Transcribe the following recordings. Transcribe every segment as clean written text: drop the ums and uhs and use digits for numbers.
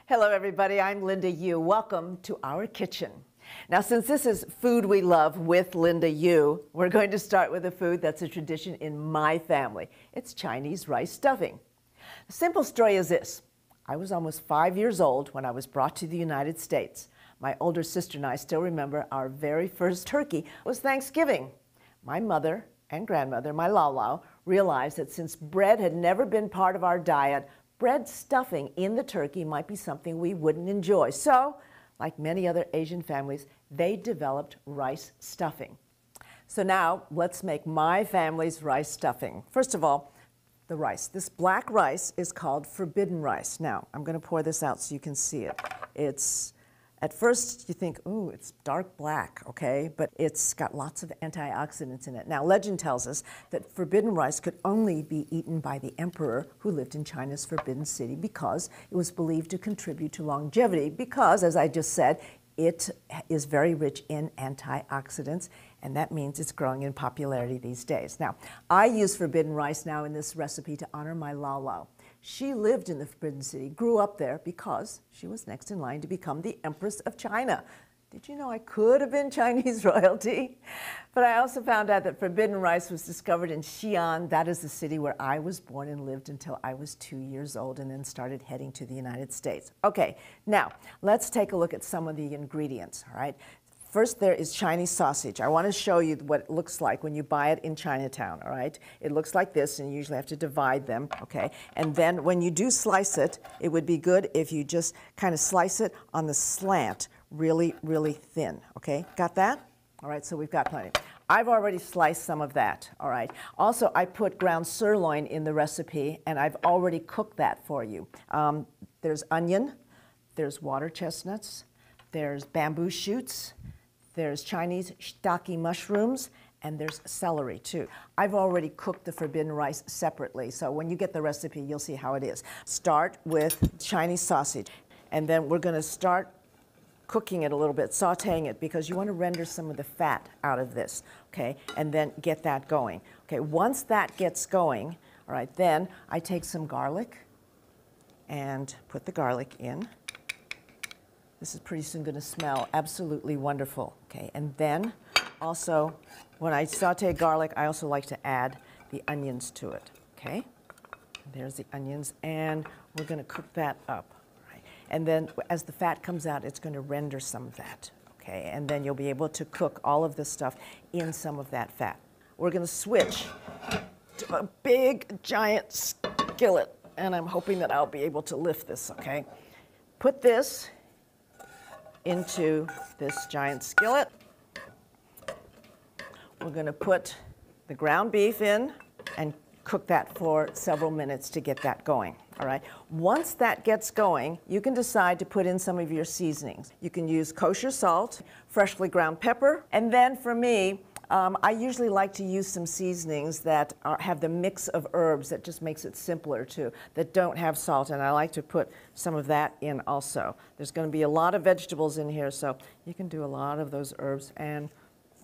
Hello everybody, I'm Linda Yu. Welcome to our kitchen. Now since this is Food We Love with Linda Yu, we're going to start with a food that's a tradition in my family. It's Chinese rice stuffing. The simple story is this. I was almost 5 years old when I was brought to the United States. My older sister and I still remember our very first turkey was Thanksgiving. My mother and grandmother, my Lao, realized that since bread had never been part of our diet, bread stuffing in the turkey might be something we wouldn't enjoy. So, like many other Asian families, they developed rice stuffing. So now, let's make my family's rice stuffing. First of all, the rice. This black rice is called forbidden rice. Now, I'm going to pour this out so you can see it. At first, you think, ooh, it's dark black, okay? But it's got lots of antioxidants in it. Now, legend tells us that forbidden rice could only be eaten by the emperor who lived in China's Forbidden City because it was believed to contribute to longevity because, as I just said, it is very rich in antioxidants, and that means it's growing in popularity these days. Now, I use forbidden rice now in this recipe to honor my Lao. She lived in the Forbidden City, grew up there because she was next in line to become the Empress of China. Did you know I could have been Chinese royalty? But I also found out that forbidden rice was discovered in Xi'an. That is the city where I was born and lived until I was 2 years old and then started heading to the United States. Okay, now let's take a look at some of the ingredients, all right? First, there is Chinese sausage. I want to show you what it looks like when you buy it in Chinatown, all right? It looks like this, and you usually have to divide them, okay? And then when you do slice it, it would be good if you just kind of slice it on the slant, really, really thin, okay? Got that? All right, so we've got plenty. I've already sliced some of that, all right? Also, I put ground sirloin in the recipe, and I've already cooked that for you. There's onion, there's water chestnuts, there's bamboo shoots, there's Chinese shiitake mushrooms, and there's celery too. I've already cooked the forbidden rice separately, so when you get the recipe, you'll see how it is. Start with Chinese sausage, and then we're gonna start cooking it a little bit, sauteing it, because you want to render some of the fat out of this, okay? And then get that going. Okay, once that gets going, all right, then I take some garlic and put the garlic in. This is pretty soon going to smell absolutely wonderful, okay? And then also, when I saute garlic, I also like to add the onions to it, okay? There's the onions, and we're going to cook that up, right? And then as the fat comes out, it's going to render some of that, okay? And then you'll be able to cook all of this stuff in some of that fat. We're going to switch to a big, giant skillet, and I'm hoping that I'll be able to lift this, okay? Put this into this giant skillet. We're going to put the ground beef in and cook that for several minutes to get that going, all right? Once that gets going, you can decide to put in some of your seasonings. You can use kosher salt, freshly ground pepper, and then for me, I usually like to use some seasonings that have the mix of herbs that just makes it simpler too, that don't have salt, and I like to put some of that in also. There's going to be a lot of vegetables in here, so you can do a lot of those herbs and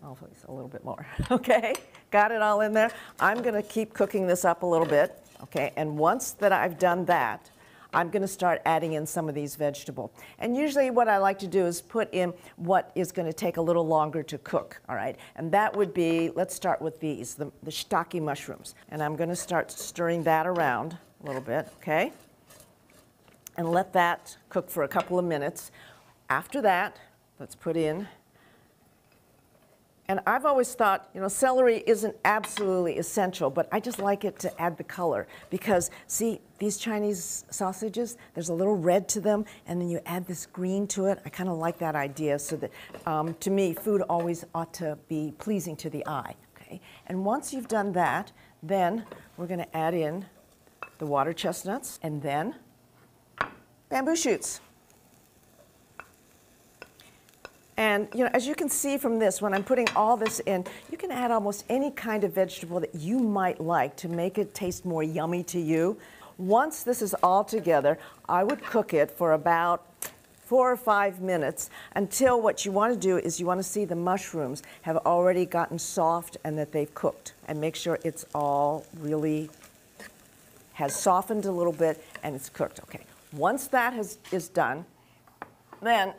hopefully a little bit more, okay? Got it all in there? I'm going to keep cooking this up a little bit, okay? And once that I've done that, I'm going to start adding in some of these vegetables. And usually what I like to do is put in what is going to take a little longer to cook, all right? And that would be, let's start with these, the shiitake mushrooms. And I'm going to start stirring that around a little bit, okay? And let that cook for a couple of minutes. After that, let's put in, and I've always thought, you know, celery isn't absolutely essential, but I just like it to add the color because, see, these Chinese sausages, there's a little red to them, and then you add this green to it. I kind of like that idea so that, to me, food always ought to be pleasing to the eye, okay? And once you've done that, then we're going to add in the water chestnuts and then bamboo shoots. And, you know, as you can see from this, when I'm putting all this in, you can add almost any kind of vegetable that you might like to make it taste more yummy to you. Once this is all together, I would cook it for about 4 or 5 minutes until what you want to do is you want to see the mushrooms have already gotten soft and that they've cooked. And make sure it's all really has softened a little bit and it's cooked. Okay. Once that is done, then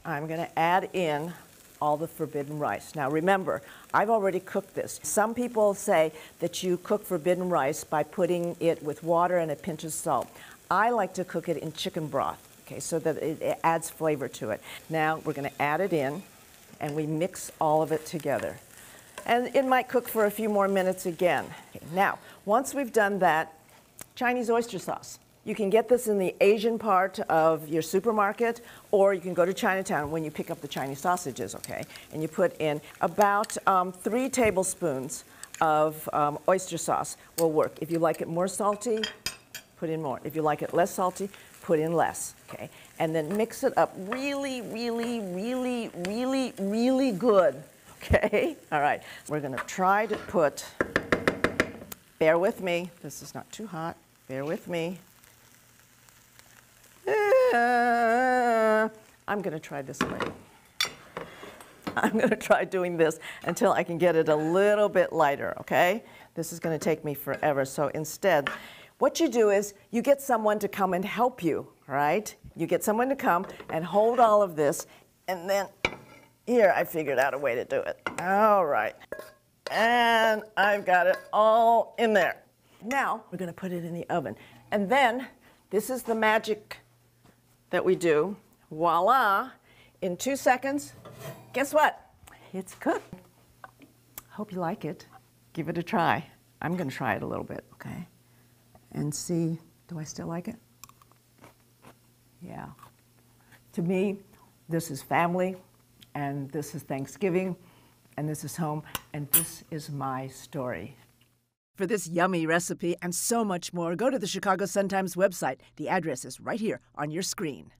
I'm going to add in all the forbidden rice. Now remember, I've already cooked this. Some people say that you cook forbidden rice by putting it with water and a pinch of salt. I like to cook it in chicken broth, okay, so that it adds flavor to it. Now we're going to add it in, and we mix all of it together. And it might cook for a few more minutes again. Okay, now, once we've done that, Chinese oyster sauce. You can get this in the Asian part of your supermarket, or you can go to Chinatown when you pick up the Chinese sausages, okay? And you put in about 3 tablespoons of oyster sauce will work. If you like it more salty, put in more. If you like it less salty, put in less, okay? And then mix it up really, really, really, really, really good, okay? All right, we're gonna try to put, bear with me, this is not too hot, bear with me. I'm going to try this way. I'm going to try doing this until I can get it a little bit lighter, okay? This is going to take me forever. So instead, what you do is you get someone to come and help you, right? You get someone to come and hold all of this, and then here I figured out a way to do it. All right. And I've got it all in there. Now we're going to put it in the oven. And then this is the magic that we do. Voila, in 2 seconds, guess what? It's cooked. Hope you like it. Give it a try. I'm going to try it a little bit, okay? And see, do I still like it? Yeah. To me, this is family, and this is Thanksgiving, and this is home, and this is my story. For this yummy recipe and so much more, go to the Chicago Sun-Times website. The address is right here on your screen.